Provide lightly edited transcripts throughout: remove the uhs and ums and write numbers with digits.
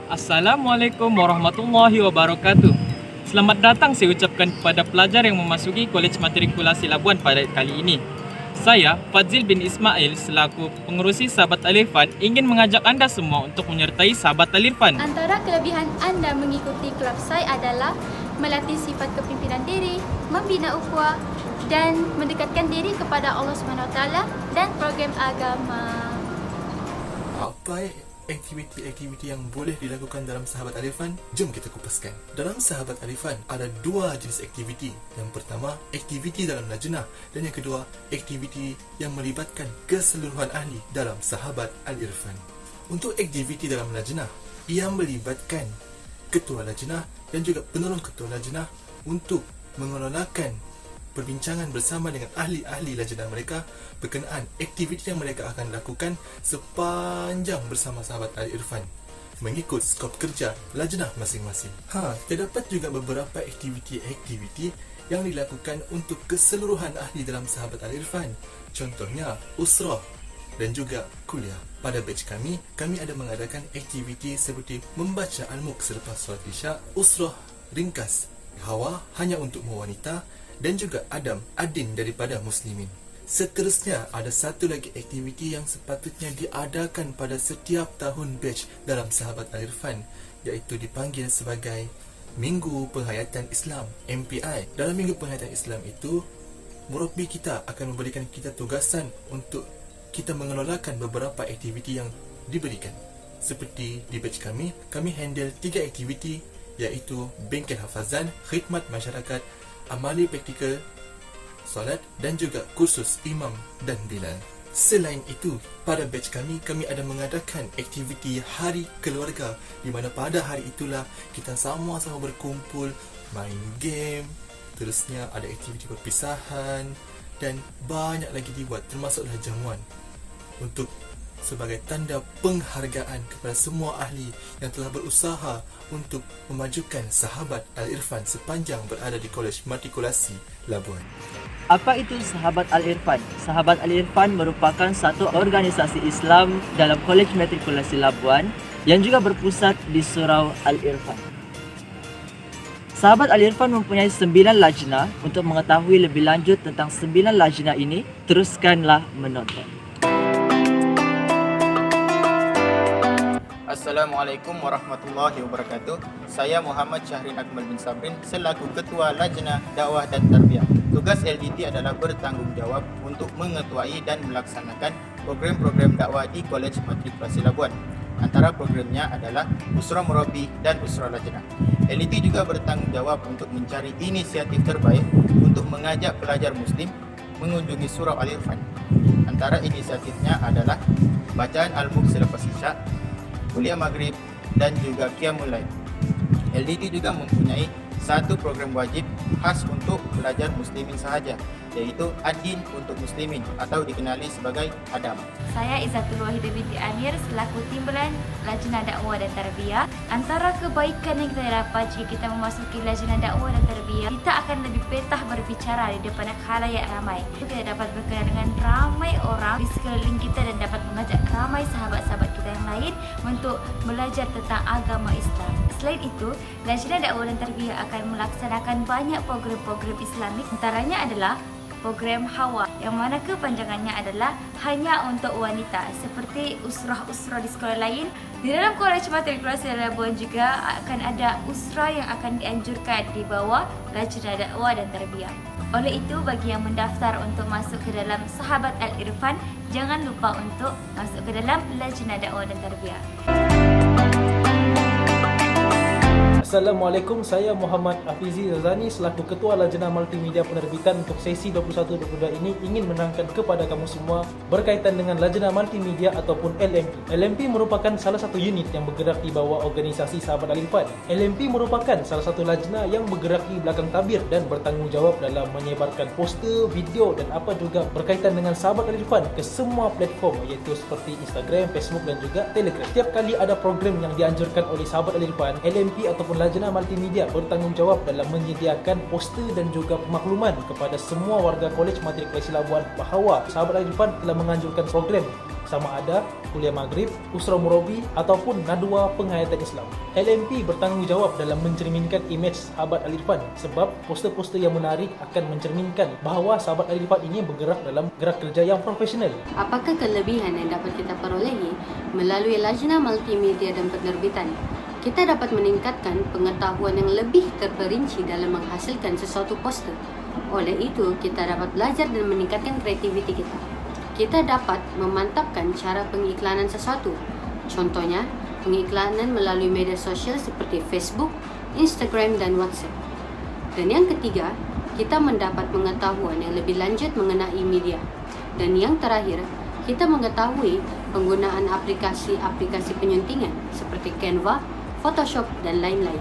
Assalamualaikum warahmatullahi wabarakatuh. Selamat datang saya ucapkan kepada pelajar yang memasuki Kolej Matrikulasi Labuan pada kali ini. Saya, Fadzil bin Ismail, selaku pengerusi Sahabat Al-Irfan, ingin mengajak anda semua untuk menyertai Sahabat Al-Irfan. Antara kelebihan anda mengikuti kelab SAI adalah melatih sifat kepimpinan diri, membina ukhuwah dan mendekatkan diri kepada Allah SWT dan program agama. Apa aktiviti-aktiviti yang boleh dilakukan dalam Sahabat Al-Irfan? Jom kita kupaskan. Dalam Sahabat Al-Irfan ada dua jenis aktiviti. Yang pertama, aktiviti dalam lajnah, dan yang kedua, aktiviti yang melibatkan keseluruhan ahli dalam Sahabat Al-Irfan. Untuk aktiviti dalam lajnah, ia melibatkan ketua lajnah dan juga penolong ketua lajnah untuk mengelolakan perbincangan bersama dengan ahli-ahli lajnah mereka berkenaan aktiviti yang mereka akan lakukan sepanjang bersama Sahabat Al-Irfan mengikut skop kerja lajnah masing-masing. Terdapat juga beberapa aktiviti-aktiviti yang dilakukan untuk keseluruhan ahli dalam Sahabat Al-Irfan. Contohnya usrah dan juga kuliah. Pada batch kami ada mengadakan aktiviti seperti membaca Al-Mulk selepas solat Isya, usrah ringkas, Hawa hanya untuk wanita, dan juga Adam, Adin daripada Muslimin. Seterusnya, ada satu lagi aktiviti yang sepatutnya diadakan pada setiap tahun batch dalam Sahabat Al-Irfan, iaitu dipanggil sebagai Minggu Penghayatan Islam, MPI. Dalam Minggu Penghayatan Islam itu, murabbi kita akan memberikan kita tugasan untuk kita mengelolakan beberapa aktiviti yang diberikan. Seperti di batch kami handle 3 aktiviti, iaitu bengkel hafazan, khidmat masyarakat, amali praktikal solat dan juga kursus imam dan bilal. Selain itu, pada batch kami ada mengadakan aktiviti hari keluarga, di mana pada hari itulah kita sama-sama berkumpul, main game, terusnya ada aktiviti perpisahan dan banyak lagi dibuat, termasuklah jamuan untuk sebagai tanda penghargaan kepada semua ahli yang telah berusaha untuk memajukan Sahabat Al-Irfan sepanjang berada di Kolej Matrikulasi Labuan. Apa itu Sahabat Al-Irfan? Sahabat Al-Irfan merupakan satu organisasi Islam dalam Kolej Matrikulasi Labuan yang juga berpusat di Surau Al-Irfan. Sahabat Al-Irfan mempunyai 9 lajnah. Untuk mengetahui lebih lanjut tentang 9 lajnah ini, teruskanlah menonton. Assalamualaikum warahmatullahi wabarakatuh. Saya Muhammad Syahrin Akmal bin Sabrin selaku Ketua Lajnah Dakwah dan Tarbiyah. Tugas LDT adalah bertanggungjawab untuk mengetuai dan melaksanakan program-program dakwah di Kolej Matrikulasi Labuan. Antara programnya adalah Usrah Murabbi dan Usrah Lajnah. LDT juga bertanggungjawab untuk mencari inisiatif terbaik untuk mengajak pelajar Muslim mengunjungi Surau Al-Irfan. Antara inisiatifnya adalah bacaan Al-Mulk selepas Isya, kuliah maghrib dan juga qiyamul lail. LDT juga mempunyai satu program wajib khas untuk pelajar muslimin sahaja, yaitu Adin untuk muslimin atau dikenali sebagai Adam. Saya Izzatul Wahidah binti Amir selaku Timbalan Lajnah Dakwah dan Tarbiyah. Antara kebaikan yang kita dapat jika kita memasuki Lajnah Dakwah dan Tarbiyah, kita akan lebih petah berbicara di depan khalayak ramai. Kita dapat berkenaan dengan ramai orang di sekeliling kita dan dapat mengajak ramai sahabat-sahabat kita yang lain untuk belajar tentang agama Islam. Selain itu, Lajnah Dakwah dan Tarbiyah akan melaksanakan banyak program-program Islamik. Antaranya adalah program Hawa, yang mana kepanjangannya adalah hanya untuk wanita, seperti usrah-usrah di sekolah lain. Di dalam Kolej Matrikulasi Labuan juga akan ada usrah yang akan dianjurkan di bawah Lajnah Dakwah dan Tarbiyah. Oleh itu, bagi yang mendaftar untuk masuk ke dalam Sahabat Al-Irfan, jangan lupa untuk masuk ke dalam Lajnah Dakwah dan Tarbiyah. Assalamualaikum, saya Muhammad Afizi Zazani selaku Ketua Lajnah Multimedia Penerbitan untuk sesi 21-22 ini ingin menerangkan kepada kamu semua berkaitan dengan Lajnah Multimedia ataupun LMP. LMP merupakan salah satu unit yang bergerak di bawah organisasi Sahabat Al-Irfan. LMP merupakan salah satu lajnah yang bergerak di belakang tabir dan bertanggungjawab dalam menyebarkan poster, video dan apa juga berkaitan dengan Sahabat Al-Irfan ke semua platform, iaitu seperti Instagram, Facebook dan juga Telegram. Setiap kali ada program yang dianjurkan oleh Sahabat Al-Irfan, LMP ataupun Lajnah Multimedia bertanggungjawab dalam menyediakan poster dan juga pemakluman kepada semua warga Kolej Matrikulasi Labuan bahawa Sahabat Al-Irfan telah menganjurkan program sama ada kuliah maghrib, usra murabi ataupun nadwa penghayatan Islam. LMP bertanggungjawab dalam mencerminkan imej sahabat Al-Irfan sebab poster-poster yang menarik akan mencerminkan bahawa sahabat Al-Irfan ini bergerak dalam gerak kerja yang profesional. Apakah kelebihan yang dapat kita perolehi melalui Lajnah Multimedia dan Penerbitan? Kita dapat meningkatkan pengetahuan yang lebih terperinci dalam menghasilkan sesuatu poster. Oleh itu, kita dapat belajar dan meningkatkan kreativiti kita. Kita dapat memantapkan cara pengiklanan sesuatu. Contohnya, pengiklanan melalui media sosial seperti Facebook, Instagram, dan WhatsApp. Dan yang ketiga, kita mendapat pengetahuan yang lebih lanjut mengenai media. Dan yang terakhir, kita mengetahui penggunaan aplikasi-aplikasi penyuntingan seperti Canva, Photoshop, dan lain-lain.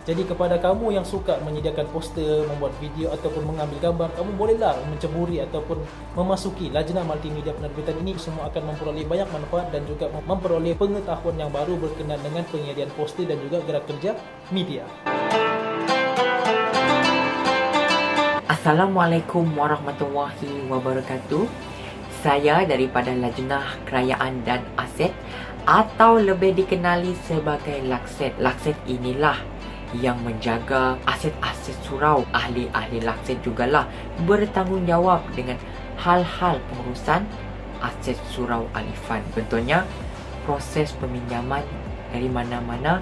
Jadi kepada kamu yang suka menyediakan poster, membuat video ataupun mengambil gambar, kamu bolehlah menceburi ataupun memasuki Lajnah Multimedia Penerbitan ini. Semua akan memperoleh banyak manfaat dan juga memperoleh pengetahuan yang baru berkenaan dengan penyediaan poster dan juga gerak kerja media. Assalamualaikum warahmatullahi wabarakatuh. Saya daripada Lajnah Kerayaan dan Aset atau lebih dikenali sebagai Lakset. Lakset inilah yang menjaga aset-aset surau. Ahli-ahli Lakset jugalah bertanggungjawab dengan hal-hal pengurusan aset surau Al-Irfan. Contohnya, proses peminjaman dari mana-mana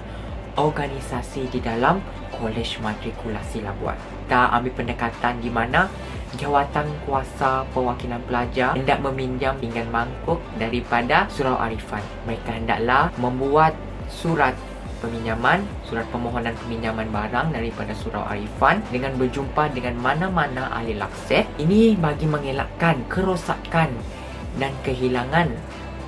organisasi di dalam Kolej Matrikulasi Labuan. Kita ambil pendekatan di mana jawatan kuasa perwakilan pelajar hendak meminjam pinggan mangkuk daripada surau Al-Irfan. Mereka hendaklah membuat surat peminjaman, surat permohonan peminjaman barang daripada surau Al-Irfan dengan berjumpa dengan mana-mana ahli Lakset. Ini bagi mengelakkan kerosakan dan kehilangan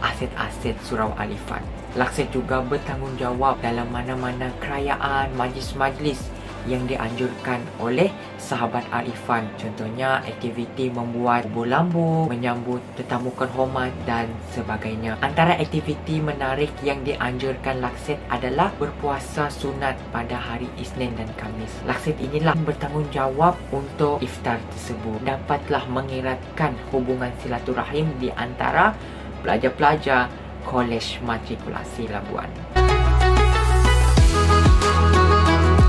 aset-aset surau Al-Irfan. Lakset juga bertanggungjawab dalam mana-mana kerajaan, majlis-majlis yang dianjurkan oleh sahabat Al-Irfan. Contohnya aktiviti membuat bubur lambu, menyambut tetamu terhormat dan sebagainya. Antara aktiviti menarik yang dianjurkan Lakset adalah berpuasa sunat pada hari Isnin dan Khamis. Lakset inilah bertanggungjawab untuk iftar tersebut. Dapatlah mengeratkan hubungan silaturahim di antara pelajar-pelajar Kolej Matrikulasi Labuan.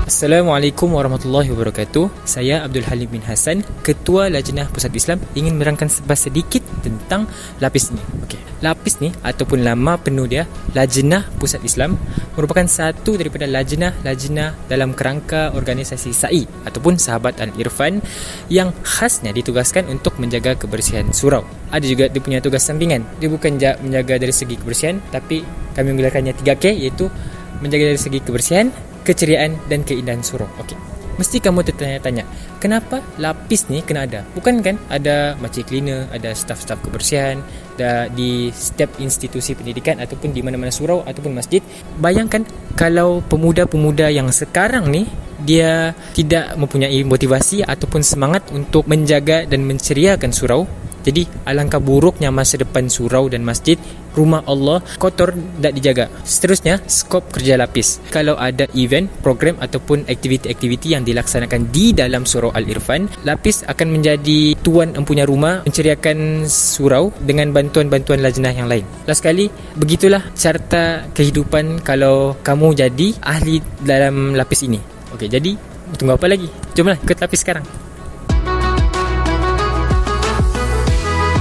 Assalamualaikum warahmatullahi wabarakatuh. Saya Abdul Halim bin Hassan, Ketua Lajnah Pusat Islam, ingin menerangkan sedikit tentang lapis ni. Okey. Lapis ni ataupun nama penuh dia Lajnah Pusat Islam merupakan satu daripada lajnah dalam kerangka organisasi SAI ataupun Sahabat Al-Irfan yang khasnya ditugaskan untuk menjaga kebersihan surau. Ada juga dia punya tugas sampingan. Dia bukan menjaga dari segi kebersihan, tapi kami menggelarkannya 3K, iaitu menjaga dari segi kebersihan, keceriaan dan keindahan surau. Okey. Mesti kamu tertanya-tanya, kenapa lapis ni kena ada? Bukan kan ada makcik cleaner, ada staf-staf kebersihan di setiap institusi pendidikan ataupun di mana-mana surau ataupun masjid. Bayangkan kalau pemuda-pemuda yang sekarang ni dia tidak mempunyai motivasi ataupun semangat untuk menjaga dan menceriakan surau. Jadi alangkah buruknya masa depan surau dan masjid, rumah Allah kotor, tak dijaga. Seterusnya, skop kerja lapis. Kalau ada event, program ataupun aktiviti-aktiviti yang dilaksanakan di dalam surau Al-Irfan, lapis akan menjadi tuan empunya rumah, menceriakan surau dengan bantuan-bantuan lajnah yang lain. Last sekali, begitulah carta kehidupan kalau kamu jadi ahli dalam lapis ini. Okey, jadi tunggu apa lagi? Jomlah ke lapis sekarang.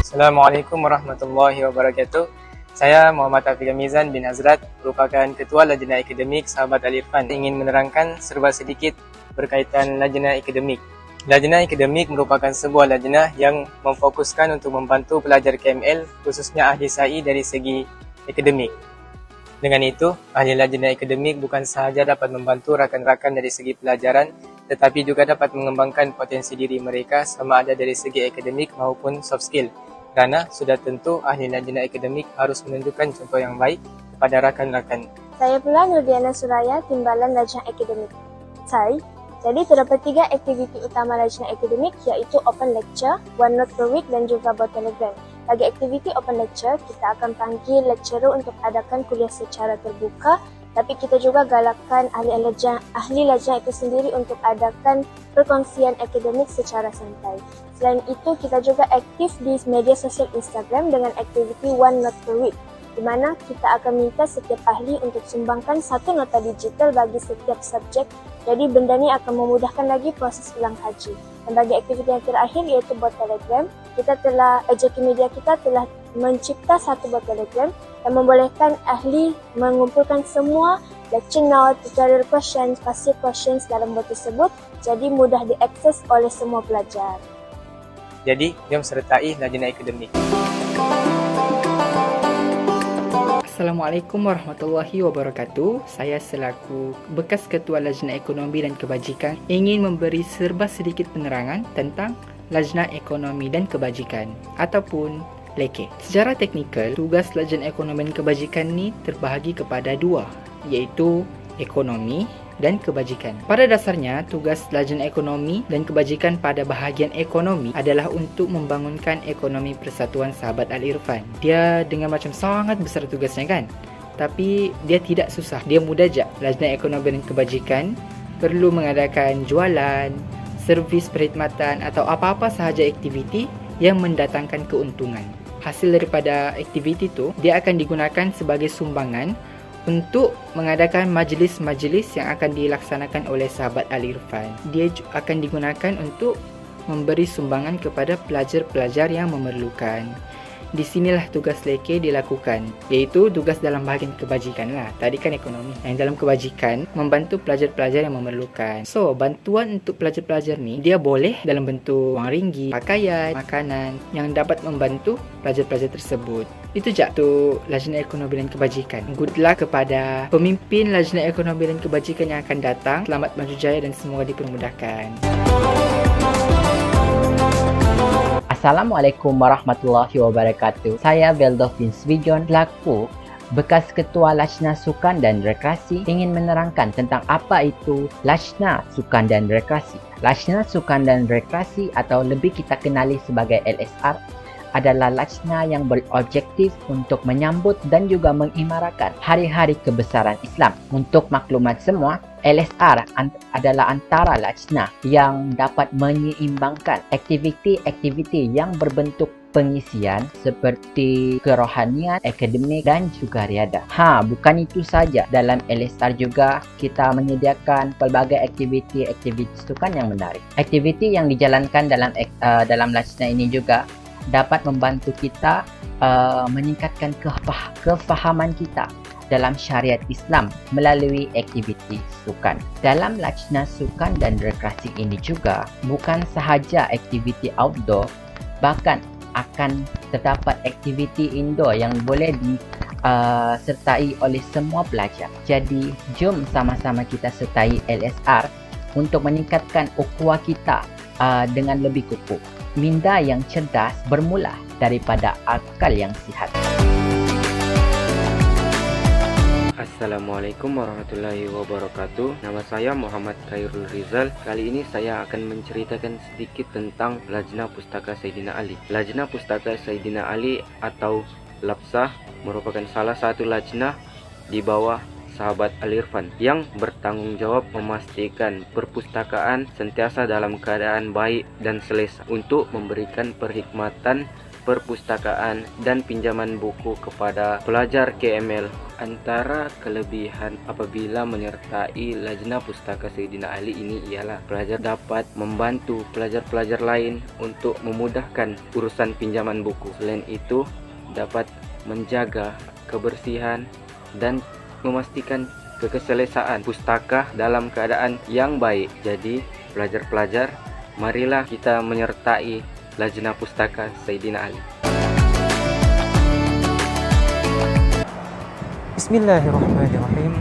Assalamualaikum warahmatullahi wabarakatuh. Saya Muhammad Afiq Mizan bin Azrat, merupakan Ketua Lajnah Akademik Sahabat Al-Irfan. Ingin menerangkan serba sedikit berkaitan Lajnah Akademik. Lajnah Akademik merupakan sebuah lajnah yang memfokuskan untuk membantu pelajar KML, khususnya ahli SAI dari segi akademik. Dengan itu, ahli Lajnah Akademik bukan sahaja dapat membantu rakan-rakan dari segi pelajaran, tetapi juga dapat mengembangkan potensi diri mereka sama ada dari segi akademik maupun soft skill. Kerana sudah tentu ahli lajnah akademik harus menunjukkan contoh yang baik kepada rakan-rakan. Saya pula Nurdiana Suraya, Timbalan Lajnah Akademik. Jadi terdapat 3 aktiviti utama lajnah akademik, iaitu open lecture, one note per week dan juga buat telegram. Bagi aktiviti open lecture, kita akan panggil lecturer untuk adakan kuliah secara terbuka, tapi kita juga galakkan ahli lajnah itu sendiri untuk adakan perkongsian akademik secara santai. Selain itu, kita juga aktif di media sosial Instagram dengan aktiviti One Note per Week, di mana kita akan minta setiap ahli untuk sumbangkan satu nota digital bagi setiap subjek. Jadi benda ni akan memudahkan lagi proses ulang kaji. Dan bagi aktiviti yang terakhir iaitu bot Telegram, AJK Media kita telah mencipta satu bot Telegram yang membolehkan ahli mengumpulkan semua lecture note, tutorial questions, pasir questions dalam bot tersebut, jadi mudah diakses oleh semua pelajar. Jadi, jom sertai lajnah akademik. Assalamualaikum warahmatullahi wabarakatuh. Saya selaku bekas Ketua Lajnah Ekonomi dan Kebajikan ingin memberi serba sedikit penerangan tentang Lajnah Ekonomi dan Kebajikan ataupun LEKE. Secara teknikal, tugas Lajnah Ekonomi dan Kebajikan ni terbahagi kepada dua, iaitu ekonomi dan kebajikan. Pada dasarnya, tugas Lajnah Ekonomi dan Kebajikan pada bahagian ekonomi adalah untuk membangunkan ekonomi Persatuan Sahabat Al-Irfan. Dia dengan macam sangat besar tugasnya kan? Tapi dia tidak susah, dia mudah je. Lajnah Ekonomi dan Kebajikan perlu mengadakan jualan, servis perkhidmatan atau apa-apa sahaja aktiviti yang mendatangkan keuntungan. Hasil daripada aktiviti itu, dia akan digunakan sebagai sumbangan untuk mengadakan majlis-majlis yang akan dilaksanakan oleh sahabat Al-Irfan. Dia akan digunakan untuk memberi sumbangan kepada pelajar-pelajar yang memerlukan. Di sinilah tugas LEKE dilakukan, iaitu tugas dalam bahagian kebajikan lah. Tadi kan ekonomi. Yang dalam kebajikan, membantu pelajar-pelajar yang memerlukan. So, bantuan untuk pelajar-pelajar ni, dia boleh dalam bentuk wang ringgit, pakaian, makanan yang dapat membantu pelajar-pelajar tersebut. Itu je untuk Lajnah Ekonomi dan Kebajikan. Good luck kepada pemimpin Lajnah Ekonomi dan Kebajikan yang akan datang. Selamat maju jaya dan semoga dipermudahkan. Assalamualaikum warahmatullahi wabarakatuh. Saya Veldovin Swijon, selaku bekas Ketua Lajnah Sukan dan Rekreasi, ingin menerangkan tentang apa itu Lajnah Sukan dan Rekreasi. Lajnah Sukan dan Rekreasi atau lebih kita kenali sebagai LSR adalah lajnah yang berobjektif untuk menyambut dan juga mengimarakan hari-hari kebesaran Islam. Untuk maklumat semua, LSR adalah antara lajnah yang dapat menyeimbangkan aktiviti-aktiviti yang berbentuk pengisian seperti kerohanian, akademik dan juga riadah. Bukan itu saja. Dalam LSR juga kita menyediakan pelbagai aktiviti-aktiviti sukan yang menarik. Aktiviti yang dijalankan dalam lajnah ini juga dapat membantu kita meningkatkan kefahaman kita dalam syariat Islam melalui aktiviti sukan. Dalam Lajnah Sukan dan Rekreasi ini juga bukan sahaja aktiviti outdoor, bahkan akan terdapat aktiviti indoor yang boleh disertai oleh semua pelajar. Jadi, jom sama-sama kita sertai LSR untuk meningkatkan ukhuwah kita dengan lebih kukuh. Minda yang cerdas bermula daripada akal yang sihat. Assalamualaikum warahmatullahi wabarakatuh. Nama saya Muhammad Khairul Rizal. Kali ini saya akan menceritakan sedikit tentang Lajnah Pustaka Sayyidina Ali. Lajnah Pustaka Sayyidina Ali atau LAPSA merupakan salah satu lajnah di bawah sahabat Al-Irfan yang bertanggung jawab memastikan perpustakaan sentiasa dalam keadaan baik dan selesa untuk memberikan perkhidmatan perpustakaan dan pinjaman buku kepada pelajar KML. Antara kelebihan apabila menyertai Lajnah Pustaka Sayyidina Ali ini ialah pelajar dapat membantu pelajar-pelajar lain untuk memudahkan urusan pinjaman buku. Selain itu, dapat menjaga kebersihan dan memastikan keselesaan pustaka dalam keadaan yang baik. Jadi, pelajar-pelajar, marilah kita menyertai Lajnah Pustaka Sayyidina Ali. Bismillahirrahmanirrahim.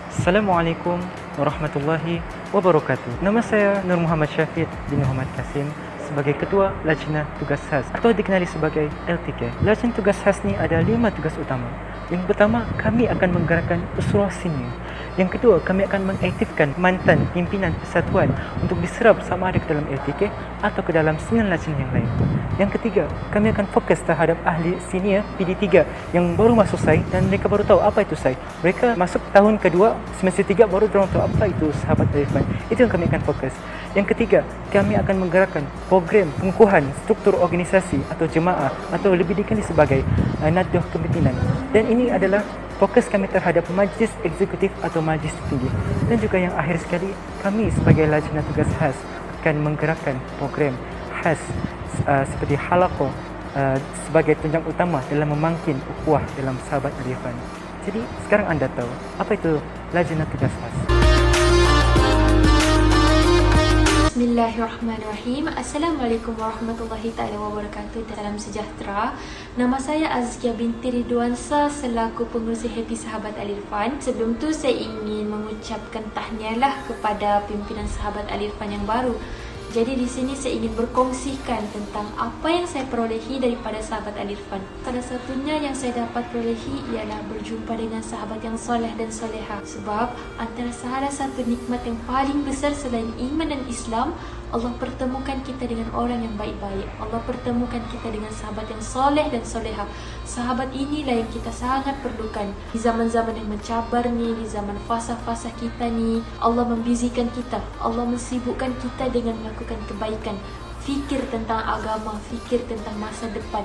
Assalamualaikum warahmatullahi wabarakatuh. Nama saya Nur Muhammad Syafiq bin Muhammad Kasim sebagai Ketua Lajnah Tugas Khas atau dikenali sebagai LTK. Lajnah Tugas Khas ni ada 5 tugas utama. Yang pertama, kami akan menggerakkan usurah senior. Yang kedua, kami akan mengaktifkan mantan pimpinan persatuan untuk diserap sama ada ke dalam LTK atau ke dalam senior lajnah yang lain. Yang ketiga, kami akan fokus terhadap ahli senior PD3 yang baru masuk SAI dan mereka baru tahu apa itu SAI. Mereka masuk tahun kedua, semester 3 baru mereka tahu apa itu sahabat Al-Irfan. Itu yang kami akan fokus. Yang ketiga, kami akan menggerakkan program pengukuhan struktur organisasi atau jemaah atau lebih dikenali sebagai nadah kepimpinan. Dan ini adalah fokus kami terhadap majlis eksekutif atau majlis tinggi. Dan juga yang akhir sekali, kami sebagai lajnah tugas khas akan menggerakkan program khas seperti halaqah sebagai tunjang utama dalam memangkin ukhuwah dalam sahabat Al-Irfan. Jadi sekarang anda tahu apa itu lajnah tugas khas. Bismillahirrahmanirrahim. Assalamualaikum warahmatullahi taala wabarakatuh. Salam sejahtera. Nama saya Azkia binti Ridwansa selaku pengurusi Happy Sahabat Al-Irfan. Sebelum tu saya ingin mengucapkan tahniahlah kepada pimpinan Sahabat Al-Irfan yang baru. Jadi di sini saya ingin berkongsikan tentang apa yang saya perolehi daripada Sahabat Al-Irfan. Salah satunya yang saya dapat perolehi ialah berjumpa dengan sahabat yang soleh dan soleha. Sebab antara salah satu nikmat yang paling besar selain iman dan Islam, Allah pertemukan kita dengan orang yang baik-baik. Allah pertemukan kita dengan sahabat yang soleh dan soleha. Sahabat inilah yang kita sangat perlukan. Di zaman-zaman yang mencabar ni, di zaman fasa-fasa kita ni, Allah membizikan kita. Allah mensibukkan kita dengan melakukan kebaikan. Fikir tentang agama, fikir tentang masa depan.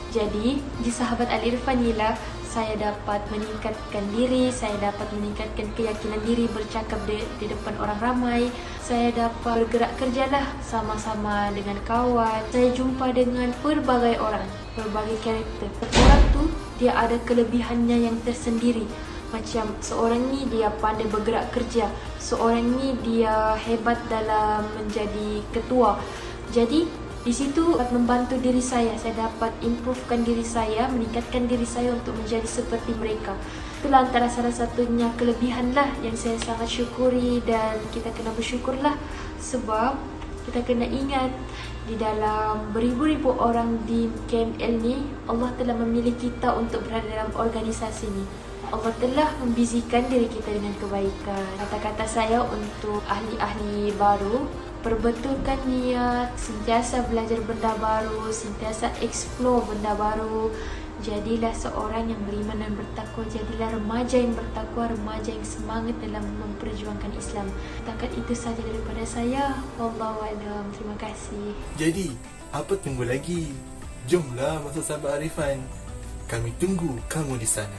Jadi, di Sahabat Al-Irfan inilah saya dapat meningkatkan diri, saya dapat meningkatkan keyakinan diri bercakap di depan orang ramai. Saya dapat bergerak kerjalah sama-sama dengan kawan. Saya jumpa dengan pelbagai orang, pelbagai karakter. Orang tu dia ada kelebihannya yang tersendiri. Macam seorang ni dia pandai bergerak kerja, seorang ni dia hebat dalam menjadi ketua. Jadi di situ dapat membantu diri saya dapat improvekan diri saya, meningkatkan diri saya untuk menjadi seperti mereka. Itulah antara salah satunya kelebihan lah yang saya sangat syukuri, dan kita kena bersyukurlah sebab kita kena ingat di dalam beribu-ribu orang di KML ni, Allah telah memilih kita untuk berada dalam organisasi ni. Allah telah membizikan diri kita dengan kebaikan. Kata-kata saya untuk ahli-ahli baru, perbetulkan niat, sentiasa belajar benda baru, sentiasa explore benda baru. Jadilah seorang yang beriman dan bertakwa, jadilah remaja yang bertakwa, remaja yang semangat dalam memperjuangkan Islam. Setakat itu saja daripada saya. Wallahualam. Terima kasih. Jadi, apa tunggu lagi? Jomlah masuk Sahabat Al-Irfan. Kami tunggu kamu di sana.